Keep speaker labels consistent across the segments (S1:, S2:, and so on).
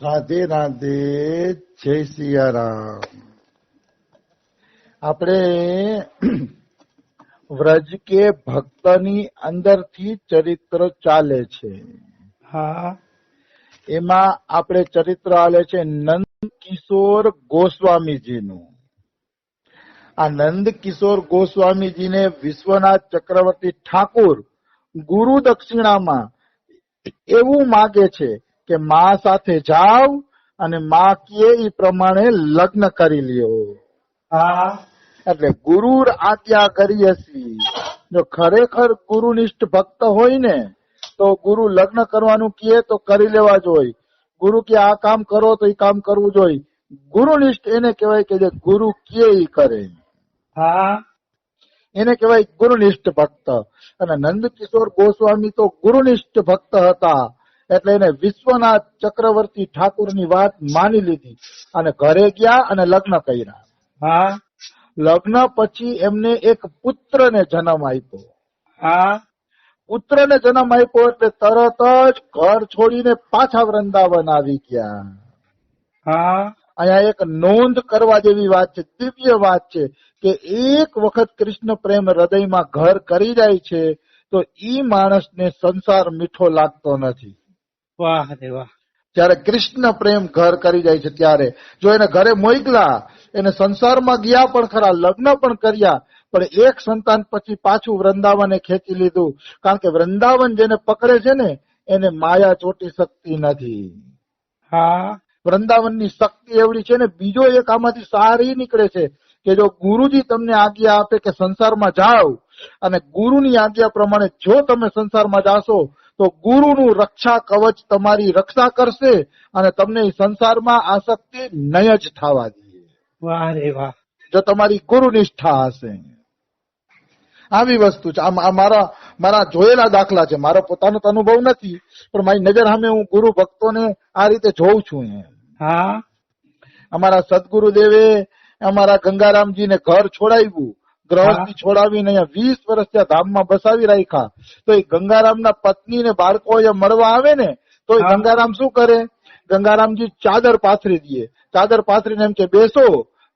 S1: રાધે રાધે, જય સિયારામ. આપણે વ્રજ કે ભક્તની અંદરથી ચરિત્ર ચાલે છે.
S2: હા,
S1: એમાં આપણે ચરિત્ર આલે છે નંદ કિશોર ગોસ્વામીજીનું. આ નંદ કિશોર ગોસ્વામીજીને વિશ્વનાથ ચક્રવર્તી ઠાકુર ગુરુ દક્ષિણામાં એવું માગે છે કે મા સાથે જાવ અને મા કહે એ પ્રમાણે લગ્ન કરી લ્યો.
S2: હા,
S1: એટલે ગુરુ આજ્ઞા કરી હશી. જો ખરેખર ગુરુનિષ્ઠ ભક્ત હોય ને તો ગુરુ લગ્ન કરવાનું કહે તો કરી લેવા જોઈએ. ગુરુ કે આ કામ કરો તો એ કામ કરવું જોઈએ. ગુરુનિષ્ઠ એને કહેવાય કે જે ગુરુ કહે એ કરે,
S2: હા,
S1: એને કહેવાય ગુરુનિષ્ઠ ભક્ત. અને નંદકિશોર ગોસ્વામી તો ગુરુનિષ્ઠ ભક્ત હતા એટલે એને વિશ્વનાથ ચક્રવર્તી ઠાકુરની વાત માની લીધી અને ઘરે ગયા અને લગ્ન કર્યા.
S2: હા,
S1: લગ્ન પછી એમને એક પુત્રને જન્મ આપ્યો.
S2: હા,
S1: પુત્રને જન્મ આપ્યો એટલે તરત જ ઘર છોડીને પાછા વૃંદાવન આવી ગયા.
S2: હા,
S1: અહીંયા એક નોંધ કરવા જેવી વાત છે, દિવ્ય વાત છે કે એક વખત કૃષ્ણ પ્રેમ હૃદયમાં ઘર કરી જાય છે તો ઈ માણસને સંસાર મીઠો લાગતો નથી.
S2: વાહ રે વાહ.
S1: જ્યારે કૃષ્ણ પ્રેમ ઘર કરી જાય છે ત્યારે જો એને ઘરે મોકલા, એને સંસારમાં ગયા પણ ખરા, લગ્ન પણ કર્યા, પણ એક સંતાન પછી પાછું વૃંદાવને ખેંચી લીધું. કારણ કે વૃંદાવન જેને પકડે છે ને એને માયા ચોટી શકતી નથી.
S2: હા,
S1: વૃંદાવનની શક્તિ એવડી છે ને. બીજો એક આમાંથી સાર ઈ નીકળે છે કે જો ગુરુજી તમને આજ્ઞા આપે કે સંસારમાં જાઓ અને ગુરુની આજ્ઞા પ્રમાણે જો તમે સંસારમાં જાશો તો ગુરુનું રક્ષા કવચ તમારી રક્ષા કરશે અને તમને સંસારમાં આસક્તિ નહીં જ થવા દે.
S2: વાહ રે વાહ.
S1: જો તમારી ગુરુ નિષ્ઠા હશે. આવી વસ્તુ છે. આ મારા જોયેલા દાખલા છે. મારો પોતાનો તો અનુભવ નથી પણ મારી નજર સામે હું ગુરુ ભક્તોને આ રીતે જોઉં છું.
S2: હા,
S1: અમારા સદગુરુદેવે અમારા ગંગારામજીને ઘર છોડાવ્યું, ગ્રહસ્થી છોડાવીને અહીંયા 20 વર્ષ ત્યાં ધામમાં બસાવી રાખ્યા. તો એ ગંગારામના પત્ની ને બાળકો અહીંયા મળવા આવે ને તો એ ગંગારામ શું કરે, ગંગારામજી ચાદર પાથરી દે. ચાદર પાથરીને એમ કે બેસો,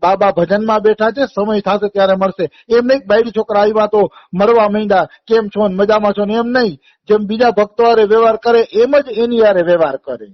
S1: બાબા ભજનમાં બેઠા છે, સમય થશે ત્યારે મળશે. એમ નહીં બાયડી છોકરા આવ્યા તો મળવા માંડ્યા, કેમ છો ને મજામાં છો ને, એમ નહીં. જેમ બીજા ભક્તો હારે વ્યવહાર કરે એમ જ એની હારે વ્યવહાર કરે.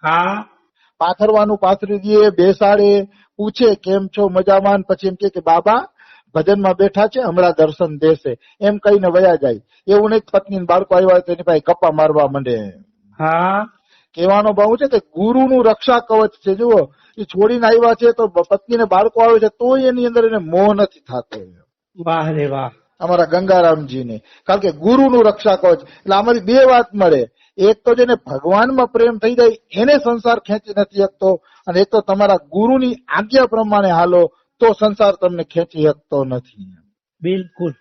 S2: હા,
S1: પાથરવાનું પાથરી દે, બેસાડે, પૂછે કેમ છો મજામાં, પછી એમ કે બાબા ભજનમાં બેઠા છે હમણાં દર્શન દેશે, એમ કહીને વયા જાય. એવું નહીં પત્ની બાળકો આવ્યા તો એની પાસે ગપ્પા મારવા માંડે.
S2: હા,
S1: કહેવાનો ભાવ છે કે ગુરુનું રક્ષા કવચ છે. જુઓ, એ છોડીને આવ્યા છે તો પત્નીને બાળકો આવે છે તોય એની અંદર એને મોહ નથી થતો.
S2: વાહ રે વાહ.
S1: અમારા ગંગારામજીને, કારણ કે ગુરુનું રક્ષા કવચ. એટલે આમાંથી બે વાત મળે. એક તો જેને ભગવાનમાં પ્રેમ થઈ જાય એને સંસાર ખેંચી નથી શકતો, અને એક તો તમારા ગુરુની આજ્ઞા પ્રમાણે હાલો તો સંસાર તમને ખેંચી શકતો નથી.
S2: બિલકુલ.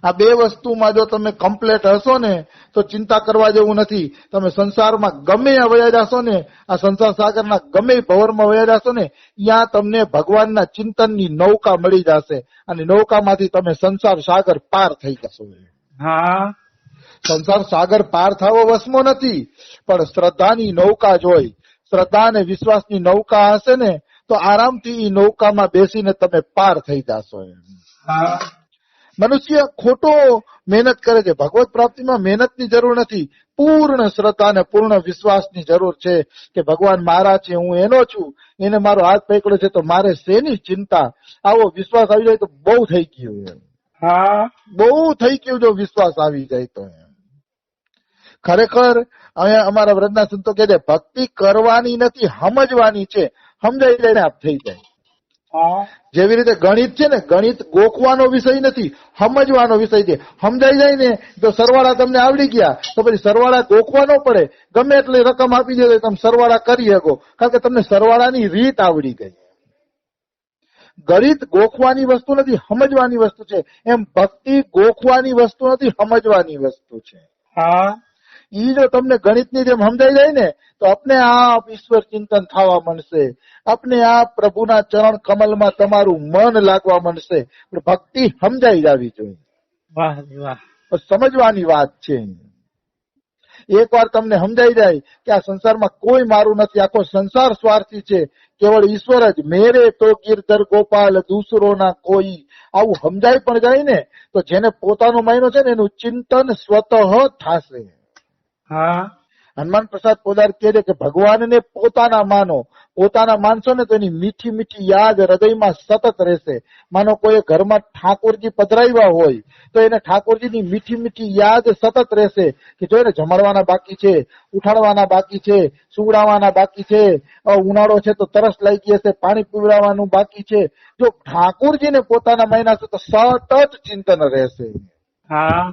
S1: આ બે વસ્તુમાં જો તમે કમ્પ્લેટ હશો ને તો ચિંતા કરવા જેવું નથી. તમે સંસારમાં ગમે ત્યાં વયા જશો ને, આ સંસાર સાગરના ગમે ભવરમાં વયા જશો ને, ત્યાં તમને ભગવાનના ચિંતનની નૌકા મળી જશે અને નૌકામાંથી તમે સંસાર સાગર પાર થઈ જશો.
S2: હા,
S1: સંસાર સાગર પાર થવો વસમો નથી, પણ શ્રદ્ધાની નૌકા જોઈ, શ્રદ્ધા અને વિશ્વાસની નૌકા હશે ને તો આરામથી એ નૌકામાં બેસીને તમે પાર થઈ જશો.
S2: હા,
S1: મનુષ્ય ખોટો મહેનત કરે છે. ભગવત પ્રાપ્તિમાં મહેનતની જરૂર નથી, પૂર્ણ શ્રદ્ધા અને પૂર્ણ વિશ્વાસની જરૂર છે કે ભગવાન મારા છે, હું એનો છું, એને મારો હાથ પકડ્યો છે તો મારે શેની ચિંતા. આવો વિશ્વાસ આવી જાય તો બહુ થઈ ગયું.
S2: હા,
S1: બહુ થઈ ગયું જો વિશ્વાસ આવી જાય તો. ખરેખર અહીંયા અમારા વ્રતના સંતો કહે છે ભક્તિ કરવાની નથી, સમજવાની છે. સમજાઈ જાય ને આપ થઈ જાય.
S2: હા,
S1: જેવી રીતે ગણિત છે ને, ગણિત ગોખવાનો વિષય નથી, સમજવાનો વિષય છે. સમજાઈ જાય ને તો સરવાળા તમને આવડી ગયા તો પછી સરવાળા ગોખવાનો પડે. ગમે એટલી રકમ આપી દે તમે સરવાળા કરી શકો, કારણ કે તમને સરવાળાની રીત આવડી ગઈ. ગણિત ગોખવાની વસ્તુ નથી, સમજવાની વસ્તુ છે. એમ ભક્તિ ગોખવાની વસ્તુ નથી, સમજવાની વસ્તુ છે.
S2: હા,
S1: ઈ જો તમને ગણિતની જેમ સમજાઈ જાય ને તો આપને આપ ઈશ્વર ચિંતન થવા મળશે, આપને આપ પ્રભુના ચરણ કમલમાં તમારું મન લાગવા મળશે. પણ ભક્તિ સમજાઈ જવી જોઈએ.
S2: વાહ રે વાહ.
S1: સમજવાની વાત છે. એકવાર તમને સમજાઈ જાય કે આ સંસારમાં કોઈ મારું નથી, આખો સંસાર સ્વાર્થી છે, કેવળ ઈશ્વર જ મેરે તો ગિરધર ગોપાલ દૂસરો ના કોઈ, આવું સમજાઈ પણ જાય ને તો જેને પોતાનો માયનો છે ને એનું ચિંતન સ્વતઃ થશે.
S2: હા
S1: હનુમાન પ્રસાદ પોદાર કહે છે કે ભગવાનને પોતાના માનો, પોતાના માનશો ને તો એની મીઠી મીઠી યાદ હૃદયમાં સતત રહેશે. માનો કોઈ ઘરમાં ઠાકોરજી પધરાવ્યા હોય તો એને ઠાકોરજીની મીઠી મીઠી યાદ સતત રહેશે કે જો એને જમાડવાના બાકી છે, ઉઠાડવાના બાકી છે, સુવડાવવાના બાકી છે, ઉનાળો છે તો તરસ લાગી હશે, પાણી પીવડાવવાનું બાકી છે. જો ઠાકોરજીને પોતાના માન્યા છે તો સતત ચિંતન રહેશે.
S2: હા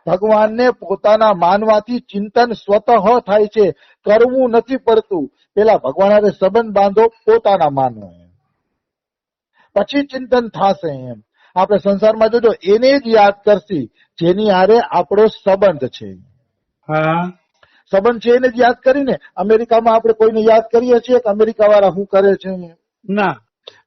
S1: ભગવાનને પોતાના માનવાથી ચિંતન સ્વતઃ થાય છે, કરવું નથી પડતું. પેલા ભગવાન હારે સંબંધ બાંધો, પોતાના માનો, પછી ચિંતન થશે. એમ આપણે સંસારમાં જોજો એને જ યાદ કરશી જેની હારે આપણો સંબંધ છે.
S2: હા
S1: સંબંધ છે એને જ યાદ કરીને અમેરિકામાં આપણે કોઈને યાદ કરીએ છીએ કે અમેરિકા વાળા શું કરે છે?
S2: ના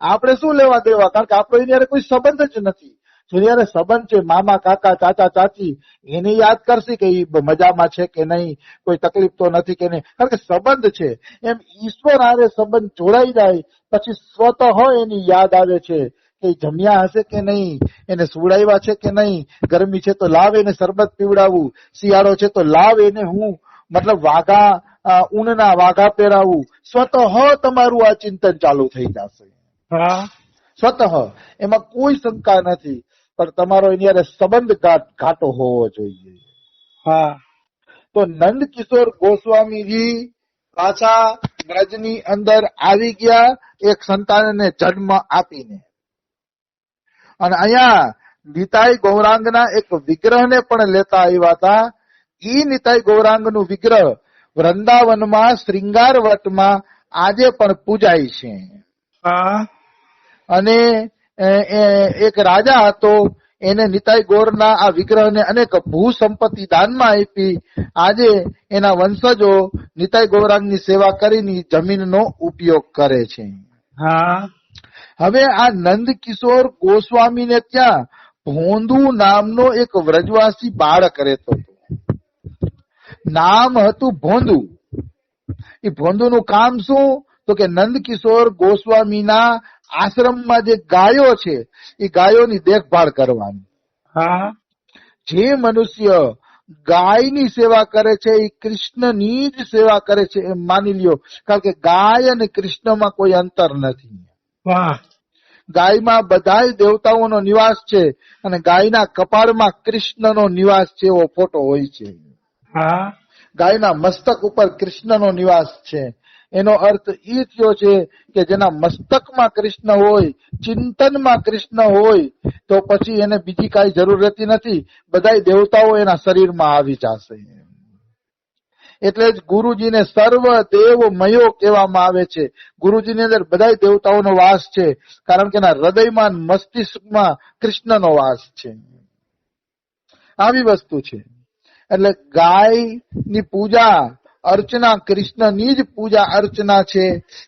S1: આપણે શું લેવા દેવા, કારણ કે આપણો એની હારે કોઈ સંબંધ જ નથી. જેની હારે સંબંધ છે, મામા કાકા ચાચા ચાચી, એને યાદ કરશે કે એ મજામાં છે કે નહીં, કોઈ તકલીફ તો નથી કે નહીં, કારણ કે સંબંધ છે. એમ ઈશ્વર હારે સંબંધ જોડાઈ જાય પછી સ્વતઃ એની યાદ આવે છે કે જમ્યા હશે કે નહીં, એને સુવડાવ્યા છે કે નહીં, ગરમી છે તો લાવ એને શરબત પીવડાવું, શિયાળો છે તો લાવ એને હું મતલબ વાઘા ઊનના વાઘા પહેરાવું. સ્વતઃ તમારું આ ચિંતન ચાલુ થઈ જશે.
S2: હા
S1: સ્વતઃ, એમાં કોઈ શંકા નથી, પણ તમારો એની હારે સંબંધ ઘાટો હોવો જોઈએ.
S2: હા
S1: તો નંદ કિશોર ગોસ્વામીજી પાછા બ્રજની અંદર આવી ગયા એક સંતાનને જન્મ આપીને, અને અહીંયા નિતાઈ ગૌરાંગના એક વિગ્રહને પણ લેતા આવ્યા હતા. ઈ નિતાઈ ગૌરાંગનું વિગ્રહ વૃંદાવનમાં શ્રીંગાર વટમાં આજે પણ પૂજાય છે.
S2: હા
S1: અને એક રાજા હતો, એને નિતાઈ ગૌરના આ વિગ્રહને અનેક ભૂ સંપત્તિ દાનમાં આપી. આજે એના વંશજો નિતાઈ ગૌરાંગની સેવા કરીને જમીનનો ઉપયોગ કરે છે.
S2: હા
S1: હવે આ નંદ કિશોર ગોસ્વામીને ત્યાં ભોંદુ નામનો એક વ્રજવાસી બાળક રહેતો હતો. નામ હતું ભોંદુ. એ ભોંદુનું કામ શું? તો કે નંદ કિશોર ગોસ્વામીના આશ્રમમાં જે ગાયો છે એ ગાયોની દેખભાળ કરવાની.
S2: હા
S1: જે મનુષ્ય ગાયની સેવા કરે છે એ કૃષ્ણની જ સેવા કરે છે એમ માની લ્યો, કારણ કે ગાય અને કૃષ્ણમાં કોઈ અંતર નથી.
S2: વાહ
S1: ગાયમાં બધાય દેવતાઓનો નિવાસ છે અને ગાયના કપાળમાં કૃષ્ણનો નિવાસ છે એવો ફોટો હોય છે.
S2: હા
S1: ગાયના મસ્તક ઉપર કૃષ્ણનો નિવાસ છે. એનો અર્થ એ થયો છે કે જેના મસ્તકમાં કૃષ્ણ હોય, ચિંતનમાં કૃષ્ણ હોય, તો પછી એને બીજી કાંઈ જરૂર રહેતી નથી. બધાય દેવતાઓ એના શરીરમાં આવી જશે. એટલે જ ગુરુજીને સર્વ દેવ મયો કહેવામાં આવે છે. ગુરુજીની અંદર બધાય દેવતાઓનો વાસ છે, કારણ કે એના હૃદયમાં મસ્તિષ્કમાં કૃષ્ણનો વાસ છે. આવી વસ્તુ છે. એટલે ગાયની પૂજા અર્ચના કૃષ્ણની જ પૂજા અર્ચના છે,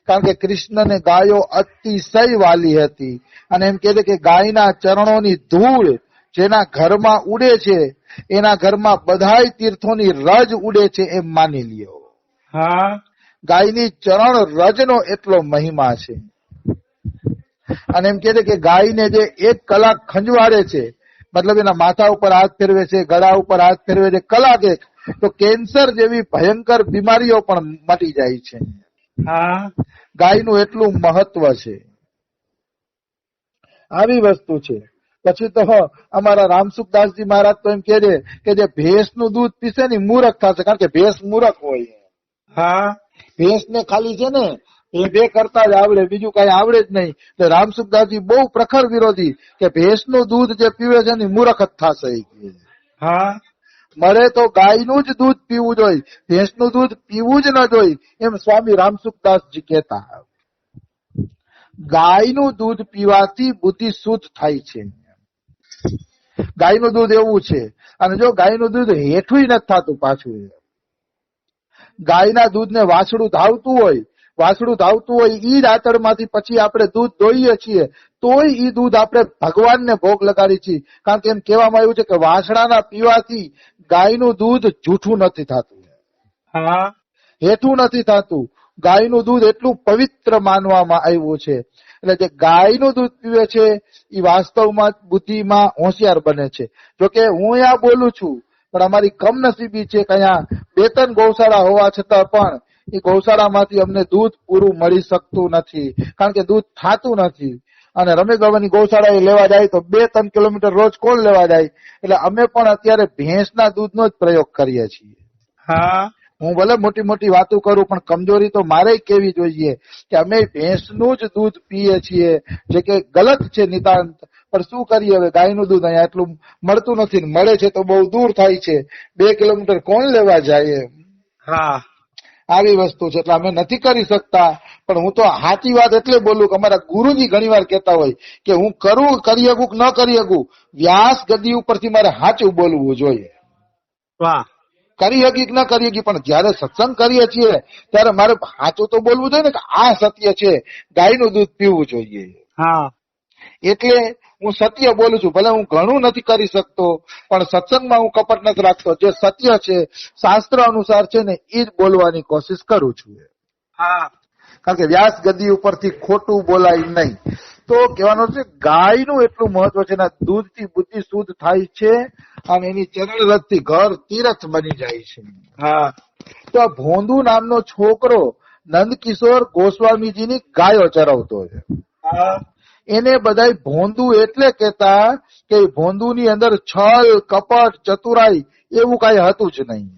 S1: કારણ કે કૃષ્ણને ગાયો અતિશય વાલી હતી. અને એમ કહે છે કે ગાયના ચરણોની ધૂળ જેના ઘરમાં ઉડે છે એના ઘરમાં બધાય તીર્થોની રજ ઉડે છે એમ માની લ્યો.
S2: હા
S1: ગાયની ચરણ રજનો એટલો મહિમા છે. અને એમ કહે છે કે ગાયને જે 1 કલાક ખંજવાળે છે, મતલબ એના માથા ઉપર હાથ ફેરવે છે, ગળા ઉપર હાથ ફેરવે છે, કલાક એક, તો કેન્સર જેવી ભયંકર બીમારીઓ પણ મટી જાય છે.
S2: હા
S1: ગાયનું એટલું મહત્વ છે. આવી વસ્તુ છે. પછી તો અમારા રામસુખદાસજી મહારાજ તો એમ કહે છે કે જે ભેંસનું દૂધ પીશે ને મૂરખ થશે, કારણ કે ભેંસ મૂરખ હોય.
S2: હા
S1: ભેંસને ખાલી છે ને એ બે કરતા જ આવડે, બીજું કઈ આવડે જ નહીં. તો રામસુખદાસજી બહુ પ્રખર વિરોધી કે ભેંસનું દૂધ જે પીવે છે ને મૂરખ જ થશે.
S2: હા
S1: મળે તો ગાયનું જ દૂધ પીવું જોઈએ, ભેંસનું દૂધ પીવું જ ન જોઈએ, એમ સ્વામી રામસુખદાસજી કહેતા. ગાયનું દૂધ પીવાથી બુદ્ધિ શુદ્ધ થાય છે. ગાયનું દૂધ એવું છે. અને જો ગાયનું દૂધ હેઠું નથી થતું, પાછું ગાયના દૂધને વાછડું ધાવતું હોય ઈ જ આતરમાંથી પછી આપણે દૂધ દોઈએ છીએ, તોય ઈ દૂધ આપણે ભગવાનને ભોગ લગાડી છીએ. કારણ કે એમ કહેવામાં આવ્યું છે કે વાછડાના પીવાથી ગાયનું દૂધ જૂઠું નથી થતું.
S2: હા
S1: હેઠું નથી થતું. ગાયનું દૂધ એટલું પવિત્ર માનવામાં આવ્યું છે. એટલે જે ગાયનું દૂધ પીવે છે એ વાસ્તવમાં બુદ્ધિમાં હોશિયાર બને છે. જોકે હું અહીંયા બોલું છું, પણ અમારી કમનસીબી છે કે અહીંયા 2-3 ગૌશાળા હોવા છતાં પણ એ ગૌશાળામાંથી અમને દૂધ પૂરું મળી શકતું નથી, કારણ કે દૂધ થાતું નથી. અને રમેશ બાબાની ગૌશાળા એ લેવા જાય તો 2-3 કિલોમીટર રોજ કોણ લેવા જાય? એટલે અમે પણ અત્યારે ભેંસના દૂધનો જ પ્રયોગ કરીએ છીએ.
S2: હા
S1: હું ભલે મોટી મોટી વાતો કરું, પણ કમજોરી તો મારે કેવી જોઈએ કે અમે ભેંસનું જ દૂધ પીએ છીએ, જે કે ગલત છે નિતાંત. પણ શું કરીએ હવે, ગાયનું દૂધ અહીંયા એટલું મળતું નથી, મળે છે તો બહુ દૂર થાય છે. 2 કિલોમીટર કોણ લેવા જાય?
S2: હા
S1: આવી વસ્તુ છે, એટલે અમે નથી કરી શકતા. પણ હું તો સાચી વાત એટલે બોલું કે અમારા ગુરુજી ઘણી વાર કહેતા હોય કે હું કરી શકું કે ન કરી શકું, વ્યાસ ગદી ઉપરથી મારે સાચું બોલવું જોઈએ.
S2: વાહ
S1: કરી શકી કે ન કરી શકી, પણ જયારે સત્સંગ કરીએ છીએ ત્યારે મારે સાચું તો બોલવું જોઈએ ને કે આ સત્ય છે, ગાયનું દૂધ પીવું જોઈએ.
S2: હા
S1: એટલે હું સત્ય બોલું છું. ભલે હું ઘણું નથી કરી શકતો, પણ સત્સંગમાં હું કપટ નથી રાખતો. જે સત્ય છે, શાસ્ત્ર અનુસાર છે ને, એ જ બોલવાની કોશિશ કરું છું.
S2: હા
S1: કારણ કે વ્યાસ ગદી ઉપરથી ખોટું બોલાય નહીં. તો કહેવાનું છે, ગાયનું એટલું મહત્વ છે, એના દૂધથી બુદ્ધિ શુદ્ધ થાય છે અને એની ચરણ રથથી ઘર તીરથ બની જાય છે.
S2: હા
S1: તો આ ભોંદુ નામનો છોકરો નંદકિશોર ગોસ્વામીજીની ગાયો ચરાવતો છે.
S2: હા
S1: એને બધાય ભોંદુ એટલે કહેતા કે ભોંદુની અંદર છલ કપટ ચતુરાઈ એવું કઈ હતું જ નહીં.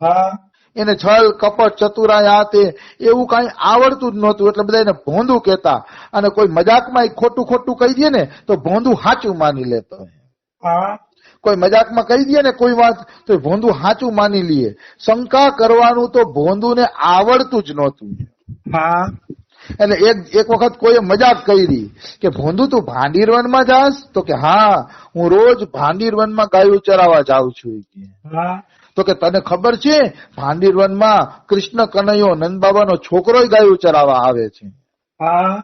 S2: હા
S1: એને છલ કપટ ચતુરાઈ આ તે એવું કઈ આવડતું જ નહોતું, એટલે બધા એને ભોંદુ કહેતા. અને કોઈ મજાકમાં ખોટું ખોટું કહી દે ને તો ભોંદુ સાચું માની લેતો.
S2: હા
S1: કોઈ મજાકમાં કહી દે ને કોઈ વાત તો ભોંદુ સાચું માની લે. શંકા કરવાનું તો ભોંદુને આવડતું જ નહોતું.
S2: હા
S1: એટલે એક વખત કોઈએ મજાક કરી કે ભોંદુ તું ભાંડીરવનમાં જાસ? તો કે હા, હું રોજ ભાંડીરવનમાં ગાયું ચરાવવા જાઉં છું.
S2: હા
S1: તો કે તને ખબર છે ભાંડીરવનમાં કૃષ્ણ કનૈયો નંદબાબાનો છોકરો ગાયું ચરાવવા આવે છે?
S2: હા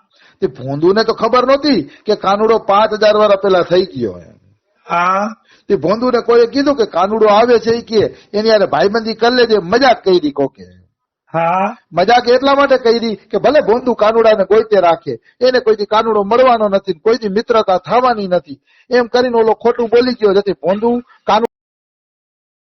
S1: તે ભોંદુને તો ખબર નહોતી કે કાનુડો 5000 વર્ષ પેલા થઈ ગયો.
S2: હા
S1: તે ભોંદુને કોઈએ કીધું કે કાનુડો આવે છે, એ કે એની યારે ભાઈબંધી કરી લેજે. મજાક કરી કોકે.
S2: હા
S1: મજાક એટલા માટે કરી કે ભલે ભોંદુ કાનુડાને ગોઈતે રાખે, એને કોઈથી કાનુડો મળવાનો નથી, કોઈથી મિત્રતા થવાની નથી, એમ કરીને ઓલો ખોટું બોલી ગયો. જેથી ભોંદુ કાનુડો